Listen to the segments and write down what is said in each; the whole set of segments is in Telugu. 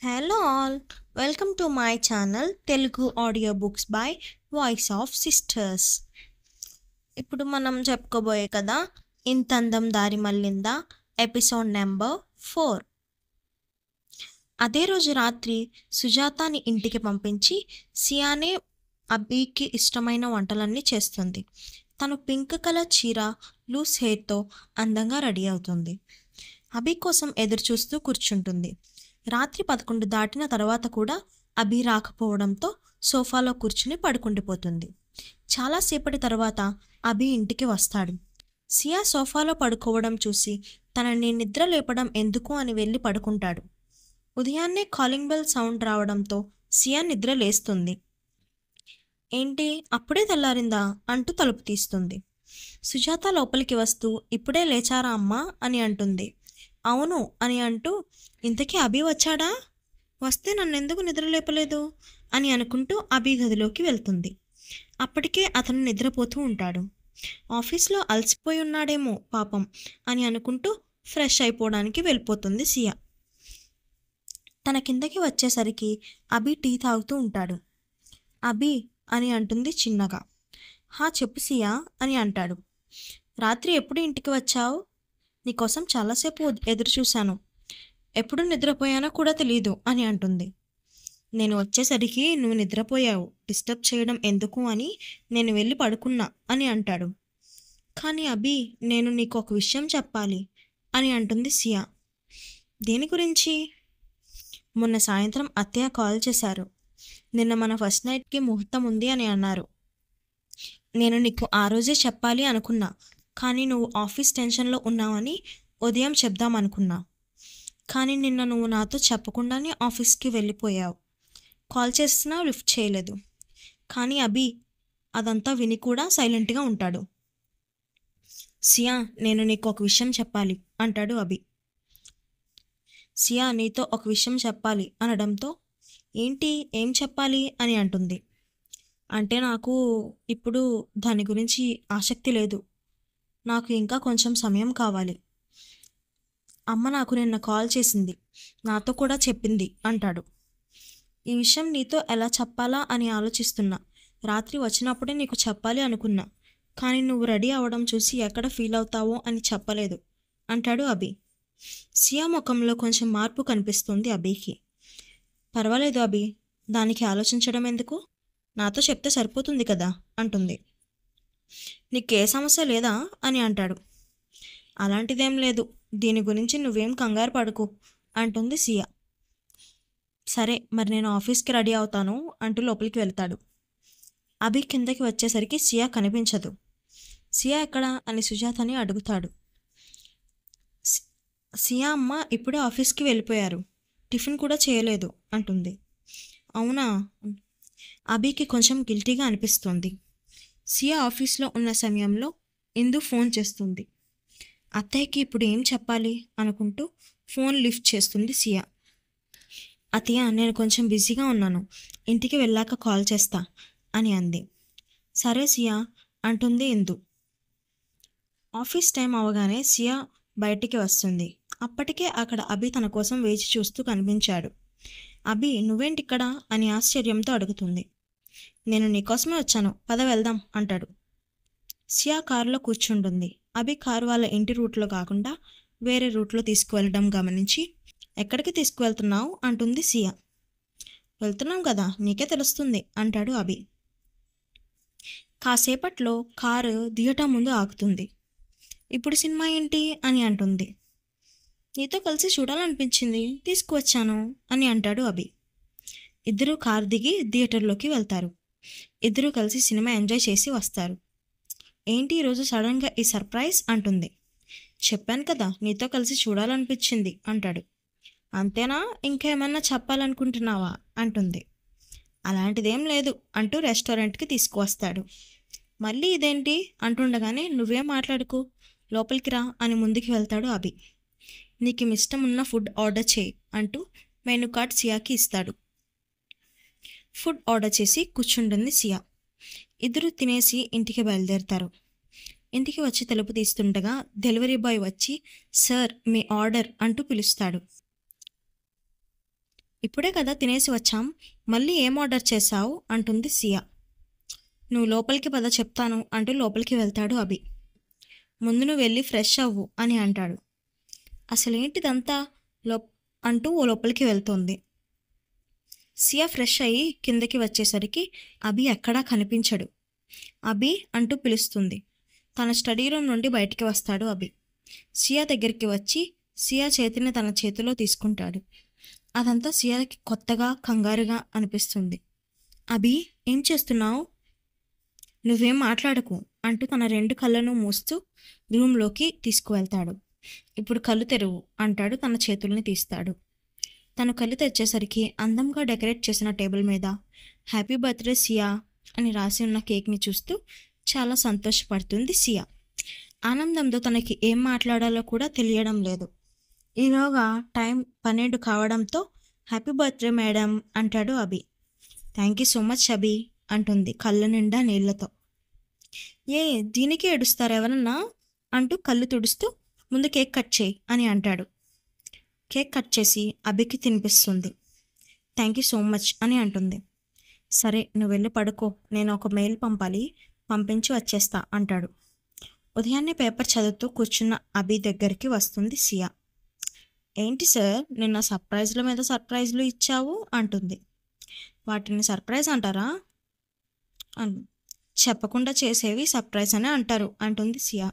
Hello all, welcome to my channel Telugu audio books by voice of sisters. ఇప్పుడు మనం చెప్పుకోబోయే కదా ఇంతందం దారి మళ్ళిందా ఎపిసోడ్ నెంబర్ 4. అదే రోజు రాత్రి సుజాతాని ఇంటికి పంపించి సియానే అబీకి ఇష్టమైన వంటలన్నీ చేస్తుంది. తను పింక్ కలర్ చీర, లూస్ హెయిర్తో అందంగా రెడీ అవుతుంది. అబీ కోసం ఎదురు చూస్తూ కూర్చుంటుంది. రాత్రి 11 దాటిన తర్వాత కూడా అభి రాకపోవడంతో సోఫాలో కూర్చుని పడుకుండిపోతుంది. చాలాసేపటి తర్వాత అభి ఇంటికి వస్తాడు. సియా సోఫాలో పడుకోవడం చూసి తనని నిద్ర లేపడం ఎందుకు అని వెళ్ళి పడుకుంటాడు. ఉదయాన్నే కాలింగ్ బెల్ సౌండ్ రావడంతో సియా నిద్ర లేస్తుంది. ఏంటి అప్పుడే తెల్లారిందా అంటూ తలుపు తీస్తుంది. సుజాత లోపలికి వస్తూ ఇప్పుడే లేచారా అమ్మా అని అంటుంది. అవును అని అంటూ ఇంతకీ అభి వచ్చాడా, వస్తే నన్నెందుకు నిద్రలేపలేదు అని అనుకుంటూ అభి గదిలోకి వెళ్తుంది. అప్పటికే అతను నిద్రపోతూ ఉంటాడు. ఆఫీస్లో అలసిపోయి ఉన్నాడేమో పాపం అని అనుకుంటూ ఫ్రెష్ అయిపోవడానికి వెళ్ళిపోతుంది సియా. తన కిందకి వచ్చేసరికి అభి టీ తాగుతూ ఉంటాడు. అభి అని అంటుంది చిన్నగా. హా చెప్పు సియా అని అంటాడు. రాత్రి ఎప్పుడు ఇంటికి వచ్చావు? నీకోసం చాలాసేపు ఎదురు చూశాను. ఎప్పుడు నిద్రపోయానో కూడా తెలీదు అని అంటుంది. నేను వచ్చేసరికి నువ్వు నిద్రపోయావు, డిస్టర్బ్ చేయడం ఎందుకు అని నేను వెళ్ళి పడుకున్నా అని అంటాడు. కానీ అభి నేను నీకు ఒక విషయం చెప్పాలి అని అంటుంది సియా. దేని గురించి? మొన్న సాయంత్రం అత్తయ్య కాల్ చేశారు. నిన్న మన ఫస్ట్ నైట్కి ముహూర్తం ఉంది అని అన్నారు. నేను నీకు ఆ రోజే చెప్పాలి అనుకున్నా, కానీ నువ్వు ఆఫీస్ టెన్షన్లో ఉన్నావని ఉదయం చెప్దామనుకున్నా. కానీ నిన్న నువ్వు నాతో చెప్పకుండానే ఆఫీస్కి వెళ్ళిపోయావు. కాల్ చేసినా లిఫ్ట్ చేయలేదు. కానీ అభి అదంతా విని కూడా సైలెంట్గా ఉంటాడు. సియా నేను నీకు ఒక విషయం చెప్పాలి అంటాడు అభి. సియా నీతో ఒక విషయం చెప్పాలి అనడంతో ఏంటి, ఏం చెప్పాలి అని అంటుంది. అంటే నాకు ఇప్పుడు దాని గురించి ఆసక్తి లేదు. నాకు ఇంకా కొంచెం సమయం కావాలి. అమ్మ నాకు నిన్న కాల్ చేసింది, నాతో కూడా చెప్పింది అంటాడు. ఈ విషయం నీతో ఎలా చెప్పాలా అని ఆలోచిస్తున్నా. రాత్రి వచ్చినప్పుడే నీకు చెప్పాలి అనుకున్నా, కానీ నువ్వు రెడీ అవ్వడం చూసి ఎక్కడ ఫీల్ అవుతావో అని చెప్పలేదు అంటాడు అభి. సియా ముఖంలో కొంచెం మార్పు కనిపిస్తుంది అభికి. పర్వాలేదు అభి, దానికి ఆలోచించడం ఎందుకు, నాతో చెప్తే సరిపోతుంది కదా అంటుంది. నీకే సమస్య లేదా అని అంటాడు. అలాంటిదేం లేదు, దీని గురించి నువ్వేం కంగారు పడుకు అంటుంది సియా. సరే మరి నేను ఆఫీస్కి రెడీ అవుతాను అంటూ లోపలికి వెళ్తాడు. అభి కిందకి వచ్చేసరికి సియా కనిపించదు. సియా ఎక్కడా అని సుజాతని అడుగుతాడు. సియా అమ్మ ఇప్పుడే ఆఫీస్కి వెళ్ళిపోయారు, టిఫిన్ కూడా చేయలేదు అంటుంది. అవునా? అభికి కొంచెం గిల్టీగా అనిపిస్తుంది. సియా ఆఫీస్లో ఉన్న సమయంలో ఇందు ఫోన్ చేస్తుంది. అత్తయ్యకి ఇప్పుడు ఏం చెప్పాలి అనుకుంటూ ఫోన్ లిఫ్ట్ చేస్తుంది సియా. అత్తయ్య నేను కొంచెం బిజీగా ఉన్నాను, ఇంటికి వెళ్ళాక కాల్ చేస్తా అని అంది. సరే సియా అంటుంది ఇందు. ఆఫీస్ టైం అవగానే సియా బయటికి వస్తుంది. అప్పటికే అక్కడ అభి తన కోసం వేచి చూస్తూ కనిపించాడు. అభి నువ్వేంటిక్కడ అని ఆశ్చర్యంతో అడుగుతుంది. నేను నీకోసమే వచ్చాను, పద వెళ్దాం అంటాడు. సియా కారులో కూర్చుంటుంది. అభి కారు వాళ్ళ ఇంటి రూట్లో కాకుండా వేరే రూట్లో తీసుకువెళ్ళడం గమనించి ఎక్కడికి తీసుకువెళ్తున్నావు అంటుంది సియా. వెళ్తున్నాం కదా, నీకే తెలుస్తుంది అంటాడు అభి. కాసేపట్లో కారు థియేటర్ ముందు ఆగుతుంది. ఇప్పుడు సినిమా ఏంటి అని అంటుంది. నీతో కలిసి చూడాలనిపించింది, తీసుకువచ్చాను అని అంటాడు అభి. ఇద్దరూ కారు దిగి థియేటర్లోకి వెళ్తారు. ఇద్దరూ కలిసి సినిమా ఎంజాయ్ చేసి వస్తారు. ఏంటి ఈరోజు సడన్గా ఈ సర్ప్రైజ్ అంటుంది. చెప్పాను కదా నీతో కలిసి చూడాలనిపించింది అంటాడు. అంతేనా, ఇంకేమన్నా చెప్పాలనుకుంటున్నావా అంటుంది. అలాంటిదేం లేదు అంటూ రెస్టారెంట్కి తీసుకువస్తాడు. మళ్ళీ ఇదేంటి అంటుండగానే నువ్వేం మాట్లాడుకో, లోపలికి రా అని ముందుకు వెళ్తాడు అభి. నీకు ఇష్టం ఉన్న ఫుడ్ ఆర్డర్ చేయి అంటూ మెనూ కార్డ్ సియాకి ఇస్తాడు. ఫుడ్ ఆర్డర్ చేసి కూర్చుంటుంది సియా. ఇద్దరు తినేసి ఇంటికి బయలుదేరుతారు. ఇంటికి వచ్చి తలుపు తీస్తుండగా డెలివరీ బాయ్ వచ్చి సార్ మీ ఆర్డర్ అంటూ పిలుస్తాడు. ఇప్పుడే కదా తినేసి వచ్చాం, మళ్ళీ ఏం ఆర్డర్ చేశావు అంటుంది సియా. నువ్వు లోపలికి పద చెప్తాను అంటూ లోపలికి వెళ్తాడు అభి. ముందు నువ్వు వెళ్ళి ఫ్రెష్ అవ్వు అని అంటాడు. అసలేంటిదంతా లో అంటూ ఓ లోపలికి వెళ్తోంది. సియా ఫ్రెష్ అయ్యి కిందకి వచ్చేసరికి అభి ఎక్కడా కనిపించడు. అభి అంటూ పిలుస్తుంది. తన స్టడీ రూమ్ నుండి బయటికి వస్తాడు అభి. సియా దగ్గరికి వచ్చి సియా చేతిని తన చేతిలో తీసుకుంటాడు. అదంతా సియాకి కొత్తగా కంగారుగా అనిపిస్తుంది. అభి, ఏం చేస్తున్నావు? నువ్వేం మాట్లాడకు అంటూ తన 2 కళ్ళను మూస్తూ రూమ్లోకి తీసుకువెళ్తాడు. ఇప్పుడు కళ్ళు తెరువు అంటాడు. తన చేతుల్ని తీస్తాడు. తను కళ్ళు తెచ్చేసరికి అందంగా డెకరేట్ చేసిన టేబుల్ మీద హ్యాపీ బర్త్డే సియా అని రాసి ఉన్న కేక్ని చూస్తూ చాలా సంతోషపడుతుంది సియా. ఆనందంతో తనకి ఏం మాట్లాడాలో కూడా తెలియడం లేదు. ఈలోగా టైం 12 కావడంతో హ్యాపీ బర్త్డే మేడం అంటాడు అభి. థ్యాంక్ యూ సో మచ్ అభి అంటుంది కళ్ళ నిండా నీళ్లతో. ఏ దీనికి ఏడుస్తారు ఎవరన్నా అంటూ కళ్ళు తుడుస్తూ ముందు కేక్ కట్ చేయి అని అంటాడు. కేక్ కట్ చేసి అభికి తినిపిస్తుంది. థ్యాంక్ యూ సో మచ్ అని అంటుంది. సరే నువ్వు వెళ్ళి పడుకో, నేను ఒక మెయిల్ పంపాలి, పంపించి వచ్చేస్తా అంటాడు. ఉదయాన్నే పేపర్ చదువుతూ కూర్చున్న అభి దగ్గరికి వస్తుంది సియా. ఏంటి సార్, నిన్న సర్ప్రైజ్ల మీద సర్ప్రైజ్లు ఇచ్చావు అంటుంది. వాటిని సర్ప్రైజ్ అంటారా? చెప్పకుండా చేసేవి సర్ప్రైజ్ అని అంటారు అంటుంది సియా.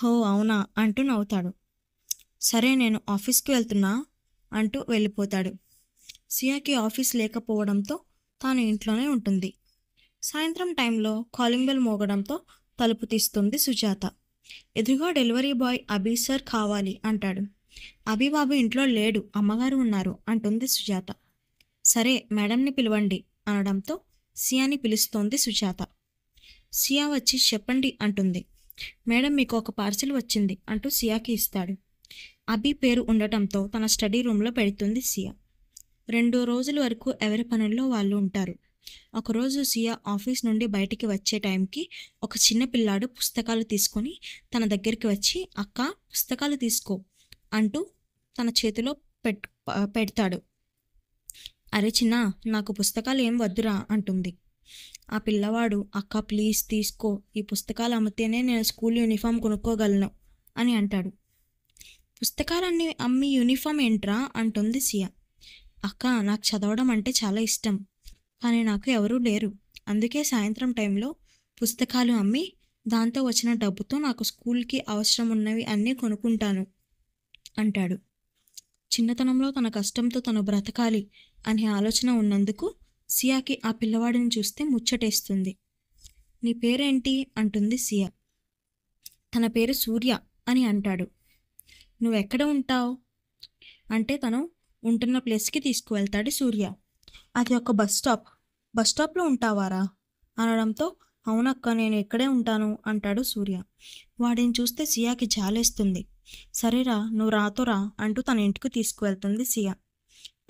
హో అవునా అంటూ నవ్వుతాడు. సరే నేను ఆఫీస్కి వెళ్తున్నా అంటూ వెళ్ళిపోతాడు. సియాకి ఆఫీస్ లేకపోవడంతో తాను ఇంట్లోనే ఉంటుంది. సాయంత్రం టైంలో కాలింగ్ బెల్ మోగడంతో తలుపు తీస్తుంది సుజాత. ఎదురుగా డెలివరీ బాయ్ అభి సార్ కావాలి అంటాడు. అభి బాబు ఇంట్లో లేడు, అమ్మగారు ఉన్నారు అంటుంది సుజాత. సరే మేడంని పిలవండి అనడంతో సియాని పిలుస్తోంది సుజాత. సియా వచ్చి చెప్పండి అంటుంది. మేడం మీకు ఒక పార్సిల్ వచ్చింది అంటూ సియాకి ఇస్తాడు. అభి పేరు ఉండటంతో తన స్టడీ రూమ్లో పెడుతుంది సియా. 2 రోజుల వరకు ఎవరి పనుల్లో వాళ్ళు ఉంటారు. ఒకరోజు సియా ఆఫీస్ నుండి బయటికి వచ్చే టైంకి ఒక చిన్న పిల్లాడు పుస్తకాలు తీసుకొని తన దగ్గరికి వచ్చి అక్క పుస్తకాలు తీసుకో అంటూ తన చేతిలో పెడతాడు. అరే చిన్న, నాకు పుస్తకాలు ఏం వద్దురా అంటుంది. ఆ పిల్లవాడు అక్క ప్లీజ్ తీసుకో, ఈ పుస్తకాలు అమ్మితేనే నేను స్కూల్ యూనిఫామ్ కొనుక్కోగలను అని అంటాడు. పుస్తకాలన్నీ అమ్మి యూనిఫామ్ ఏంట్రా అంటుంది సియా. అక్క నాకు చదవడం అంటే చాలా ఇష్టం, కానీ నాకు ఎవరూ లేరు, అందుకే సాయంత్రం టైంలో పుస్తకాలు అమ్మి దాంతో వచ్చిన డబ్బుతో నాకు స్కూల్కి అవసరం ఉన్నవి అన్నీ కొనుక్కుంటాను అంటాడు. చిన్నతనంలో తన కష్టంతో తను బ్రతకాలి అనే ఆలోచన ఉన్నందుకు సియాకి ఆ పిల్లవాడిని చూస్తే ముచ్చటేస్తుంది. నీ పేరేంటి అంటుంది సియా. తన పేరు సూర్య అని అంటాడు. నువ్వెక్కడ ఉంటావు అంటే తను ఉంటున్న ప్లేస్కి తీసుకువెళ్తాడు సూర్య. అది ఒక బస్ స్టాప్లో ఉంటావారా అనడంతో అవునక్క నేను ఇక్కడే ఉంటాను అంటాడు సూర్య. వాడిని చూస్తే సియాకి జాలేస్తుంది. సరేరా నువ్వు రాతోరా అంటూ తన ఇంటికి తీసుకువెళ్తుంది సియా.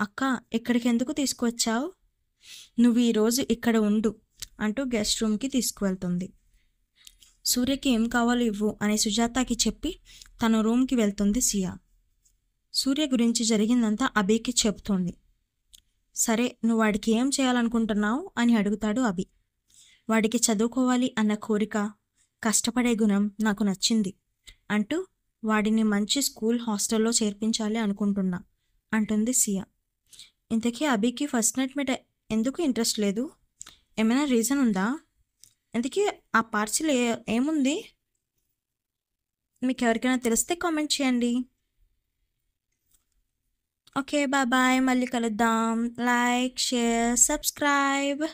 అక్క ఇక్కడికి ఎందుకు తీసుకువచ్చావు? నువ్వు ఈరోజు ఇక్కడ ఉండు అంటూ గెస్ట్ రూమ్కి తీసుకువెళ్తుంది. సూర్యకి ఏం కావాలో ఇవ్వు అని సుజాతకి చెప్పి తన రూమ్కి వెళ్తుంది సియా. సూర్య గురించి జరిగిందంతా అభికి చెప్తోంది. సరే నువ్వు వాడికి ఏం చేయాలనుకుంటున్నావు అని అడుగుతాడు అభి. వాడికి చదువుకోవాలి అన్న కోరిక, కష్టపడే గుణం నాకు నచ్చింది అంటూ వాడిని మంచి స్కూల్ హాస్టల్లో చేర్పించాలి అనుకుంటున్నా అంటుంది సియా. ఇంతకీ అభికి ఫస్ట్ నైట్ మీద ఎందుకు ఇంట్రెస్ట్ లేదు? ఏమైనా రీజన్ ఉందా? ఇంతకీ ఆ పార్సిల్ ఏముంది? మీకు ఎవరికైనా తెలిస్తే కామెంట్ చేయండి. ఓకే బాయ్, మళ్ళీ కలుద్దాం. Like, share, subscribe.